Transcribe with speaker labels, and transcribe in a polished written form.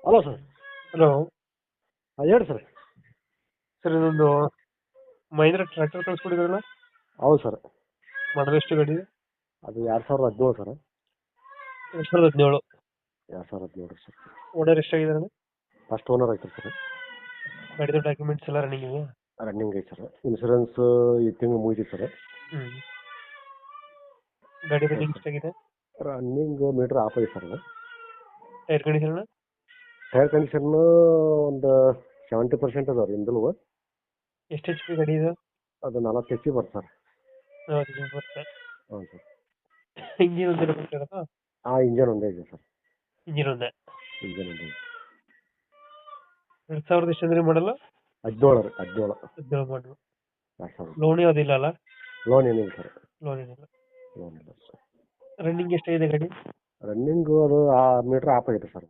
Speaker 1: Hello sir.
Speaker 2: Hello.
Speaker 1: ಹೇಳಿ sir.
Speaker 2: Sir ಇದೊಂದು Mahendra tractor ಕಳಿಸ್ಕೊಟ್ಟಿದ್ರಲ್ಲ,
Speaker 1: ಹೌದು ಸರ್.
Speaker 2: ಮಾಡಲ್ ಎಷ್ಟು ಗಾಡಿ?
Speaker 1: ಅದು 2017 ಸರ್.
Speaker 2: 2017.
Speaker 1: 2017 ಸರ್.
Speaker 2: ಓನರ್ ಎಷ್ಟಾಗಿದ್ದಾರೆ?
Speaker 1: ಫಸ್ಟ್ ಓನರ್ ಐತೆ ಸರ್.
Speaker 2: ಗಾಡಿದು ಡಾಕ್ಯುಮೆಂಟ್ಸ್ ಎಲ್ಲ ರನ್ನಿಂಗ್ ಇದೆಯಾ?
Speaker 1: ರನ್ನಿಂಗ್ ಐತೆ ಸರ್. ಇನ್ಸೂರೆನ್ಸ್ ಈ ತಿಂಗಳು ಮುಗಿದಿದೆ ಸರ್.
Speaker 2: ಗಾಡಿ ರನ್ನಿಂಗ್ ಎಷ್ಟಾಗಿದೆ?
Speaker 1: ರನ್ನಿಂಗ್ ಮೀಟ್ರ್ ಆಫ್ ಐತೆ sir.
Speaker 2: Tyre condition?
Speaker 1: Tyre condition ಒಂದು 70% ಅದಾವ ರೀ ಹಿಂದಲೂ.
Speaker 2: ಎಷ್ಟು ಎಚ್ ಪಿ ಗಾಡಿ ಇದು?
Speaker 1: ಅದು 40 HP ಬರುತ್ತೆ ಸರ್.
Speaker 2: 40 ಬರುತ್ತೆ.
Speaker 1: ಹ್ಞೂ ಸರ್.
Speaker 2: ಇಂಜಿನ್ ಒಂದೇ ಕೊಟ್ಟಿರೋದು?
Speaker 1: ಇಂಜನ್ ಒಂದೇ ಇದೆ ಸರ್.
Speaker 2: ಇಂಜಿನ್ ಒಂದೇ.
Speaker 1: ಇಂಜನ್ ಒಂದೇ ಇದೆ.
Speaker 2: 2000 ಎಷ್ಟು ಅಂದ್ರೆ ಮಾಡಲ್ಲ?
Speaker 1: 17 ರೀ. 17
Speaker 2: 17 ಮಾಡಲು.
Speaker 1: 2000.
Speaker 2: ಲೋನ್ ಯಾವುದಿಲ್ಲ ಅಲ್ಲ?
Speaker 1: ಲೋನ್ ಏನಿಲ್ಲ ಸರ್.
Speaker 2: ಲೋನ್ ಏನಿಲ್ಲ.
Speaker 1: ಲೋನ್ ಇಲ್ಲ ಸರ್.
Speaker 2: ರನ್ನಿಂಗ್ ಎಷ್ಟಾಗಿದೆ ಗಾಡಿ?
Speaker 1: ರನ್ನಿಂಗು ಅದು ಮೀಟ್ರ್ ಆಫ್ ಐತೆ ಸರ್.